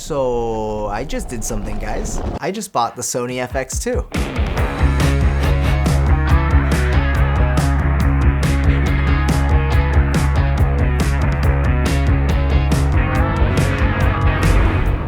So I just did something, guys. I just bought the Sony FX2.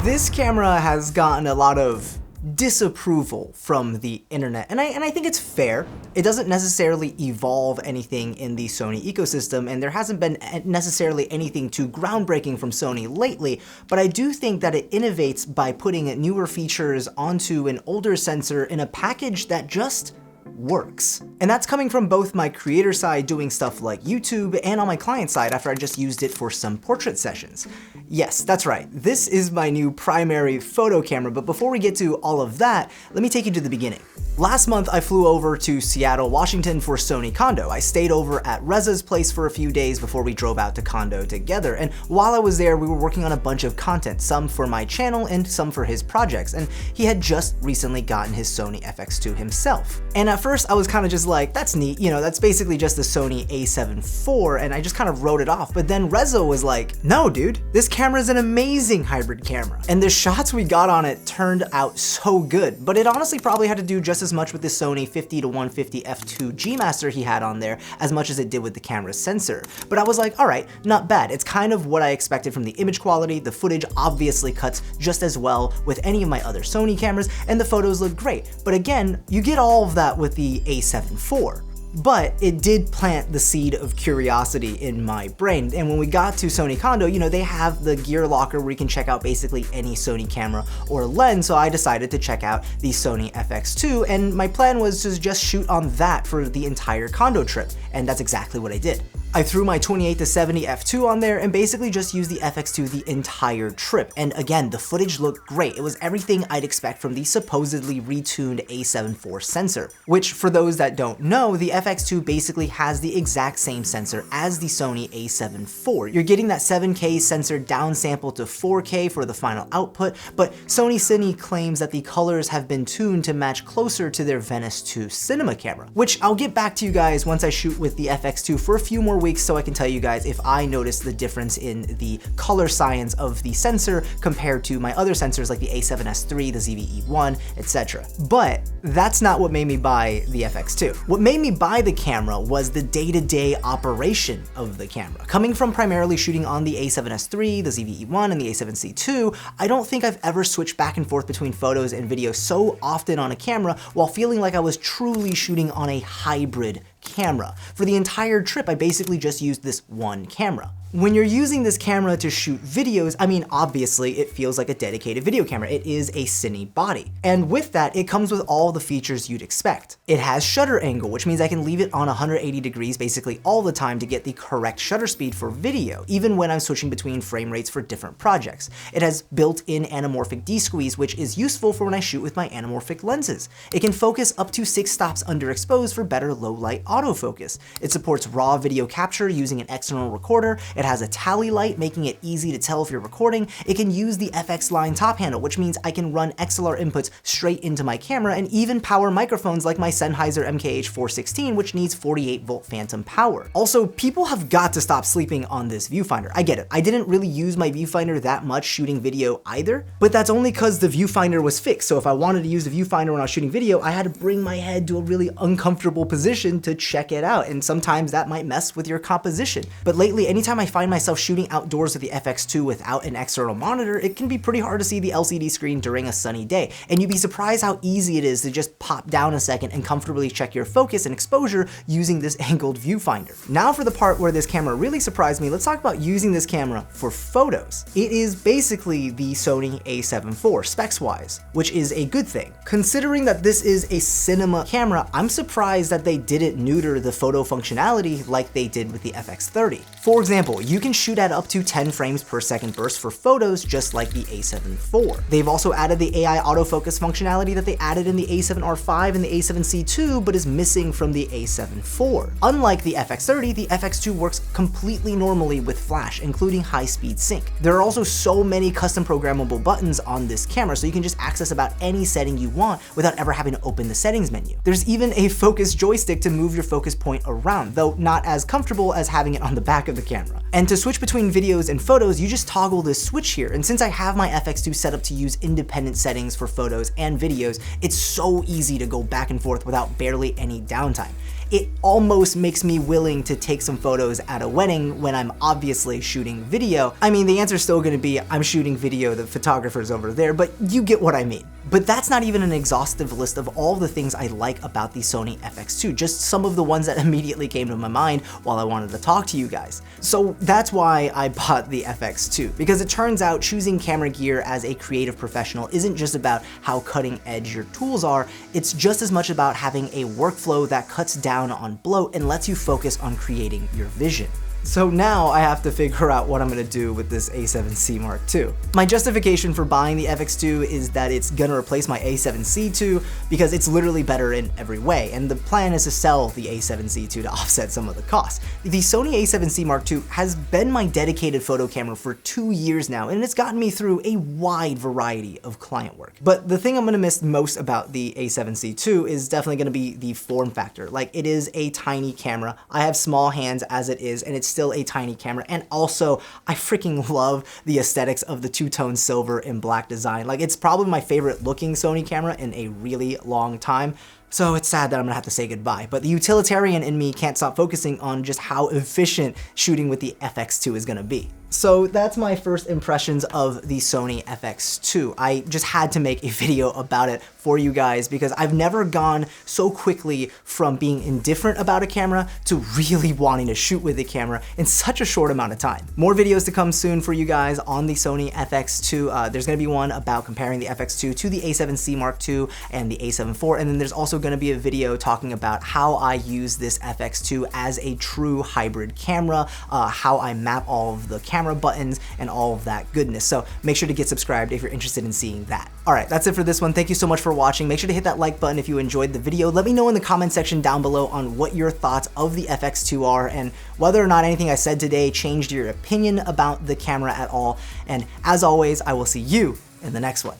This camera has gotten a lot of disapproval from the internet, and I think it's fair. It doesn't necessarily evolve anything in the Sony ecosystem, and there hasn't been necessarily anything too groundbreaking from Sony lately, but I do think that it innovates by putting newer features onto an older sensor in a package that just works. And that's coming from both my creator side doing stuff like YouTube and on my client side after I just used it for some portrait sessions. Yes, that's right. This is my new primary photo camera, but before we get to all of that, let me take you to the beginning. Last month, I flew over to Seattle, Washington for Sony Kando. I stayed over at 𝗚𝗔𝗣𝗧𝗘𝗥𝗦 place for a few days before we drove out to Kando together, and while I was there, we were working on a bunch of content, some for my channel and some for his projects, and he had just recently gotten his Sony FX2 himself. And at first, I was kind of just like, that's neat, you know, that's basically just the Sony a7 IV, and I just kind of wrote it off, but then 𝗚𝗔𝗣𝗧𝗘𝗥𝗦 was like, no dude, this camera is an amazing hybrid camera. And the shots we got on it turned out so good, but it honestly probably had to do just as much with the Sony 50-150 f2 G Master he had on there as much as it did with the camera's sensor. But I was like, all right, not bad. It's kind of what I expected from the image quality. The footage obviously cuts just as well with any of my other Sony cameras, and the photos look great. But again, you get all of that with the a7 IV. But it did plant the seed of curiosity in my brain, and when we got to Sony Kando, you know, they have the gear locker where you can check out basically any Sony camera or lens, so I decided to check out the Sony FX2, and my plan was to just shoot on that for the entire Kando trip, and that's exactly what I did. I threw my 28-70 f2 on there and basically just used the FX2 the entire trip. And again, the footage looked great. It was everything I'd expect from the supposedly retuned a7 IV sensor, which for those that don't know, the FX2 basically has the exact same sensor as the Sony a7 IV. You're getting that 7K sensor downsampled to 4K for the final output, but Sony Cine claims that the colors have been tuned to match closer to their Venice 2 cinema camera, which I'll get back to you guys once I shoot with the FX2 for a few more weeks so I can tell you guys if I noticed the difference in the color science of the sensor compared to my other sensors like the a7S III, the ZV-E1, etc. But that's not what made me buy the FX2. What made me buy the camera was the day-to-day operation of the camera. Coming from primarily shooting on the a7S III, the ZV-E1, and the a7C II, I don't think I've ever switched back and forth between photos and video so often on a camera while feeling like I was truly shooting on a hybrid camera. For the entire trip, I basically just used this one camera. When you're using this camera to shoot videos, I mean, obviously it feels like a dedicated video camera. It is a cine body. And with that, it comes with all the features you'd expect. It has shutter angle, which means I can leave it on 180 degrees basically all the time to get the correct shutter speed for video, even when I'm switching between frame rates for different projects. It has built-in anamorphic desqueeze, which is useful for when I shoot with my anamorphic lenses. It can focus up to 6 stops underexposed for better low-light autofocus. It supports raw video capture using an external recorder. It has a tally light, making it easy to tell if you're recording. It can use the FX line top handle, which means I can run XLR inputs straight into my camera and even power microphones like my Sennheiser MKH416, which needs 48-volt phantom power. Also, people have got to stop sleeping on this viewfinder. I get it. I didn't really use my viewfinder that much shooting video either, but that's only because the viewfinder was fixed. So if I wanted to use the viewfinder when I was shooting video, I had to bring my head to a really uncomfortable position to check it out, and sometimes that might mess with your composition. But lately, anytime I find myself shooting outdoors with the FX2 without an external monitor, it can be pretty hard to see the LCD screen during a sunny day, and you'd be surprised how easy it is to just pop down a second and comfortably check your focus and exposure using this angled viewfinder. Now for the part where this camera really surprised me, let's talk about using this camera for photos. It is basically the Sony a7 IV specs-wise, which is a good thing. Considering that this is a cinema camera, I'm surprised that they didn't neuter the photo functionality like they did with the FX30. For example, you can shoot at up to 10 frames per second burst for photos just like the a7 IV. They've also added the AI autofocus functionality that they added in the a7R5 and the a7C II, but is missing from the a7 IV. Unlike the FX30, the FX2 works completely normally with flash, including high-speed sync. There are also so many custom programmable buttons on this camera, so you can just access about any setting you want without ever having to open the settings menu. There's even a focus joystick to move your focus point around, though not as comfortable as having it on the back of the camera. And to switch between videos and photos, you just toggle this switch here. And since I have my FX2 set up to use independent settings for photos and videos, it's so easy to go back and forth without barely any downtime. It almost makes me willing to take some photos at a wedding when I'm obviously shooting video. I mean, the answer's still gonna be I'm shooting video, the photographer's over there, but you get what I mean. But that's not even an exhaustive list of all the things I like about the Sony FX2, just some of the ones that immediately came to my mind while I wanted to talk to you guys. So that's why I bought the FX2, because it turns out choosing camera gear as a creative professional isn't just about how cutting edge your tools are, it's just as much about having a workflow that cuts down on bloat and lets you focus on creating your vision. So now I have to figure out what I'm gonna do with this A7C Mark II. My justification for buying the FX2 is that it's gonna replace my A7C II because it's literally better in every way, and the plan is to sell the A7C II to offset some of the costs. The Sony A7C Mark II has been my dedicated photo camera for 2 years now, and it's gotten me through a wide variety of client work. But the thing I'm gonna miss most about the A7C II is definitely gonna be the form factor. Like, it is a tiny camera. I have small hands as it is, and it's still a tiny camera, and also I freaking love the aesthetics of the two-tone silver and black design. Like, it's probably my favorite looking Sony camera in a really long time. So it's sad that I'm gonna have to say goodbye, but the utilitarian in me can't stop focusing on just how efficient shooting with the FX2 is gonna be. So that's my first impressions of the Sony FX2. I just had to make a video about it for you guys because I've never gone so quickly from being indifferent about a camera to really wanting to shoot with a camera in such a short amount of time. More videos to come soon for you guys on the Sony FX2. There's gonna be one about comparing the FX2 to the A7C Mark II and the A7 IV, and then there's also gonna be a video talking about how I use this FX2 as a true hybrid camera, how I map all of the camera buttons and all of that goodness. So make sure to get subscribed if you're interested in seeing that. All right, that's it for this one. Thank you so much for watching. Make sure to hit that like button if you enjoyed the video. Let me know in the comment section down below on what your thoughts of the FX2 are and whether or not anything I said today changed your opinion about the camera at all. And as always, I will see you in the next one.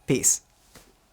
Peace.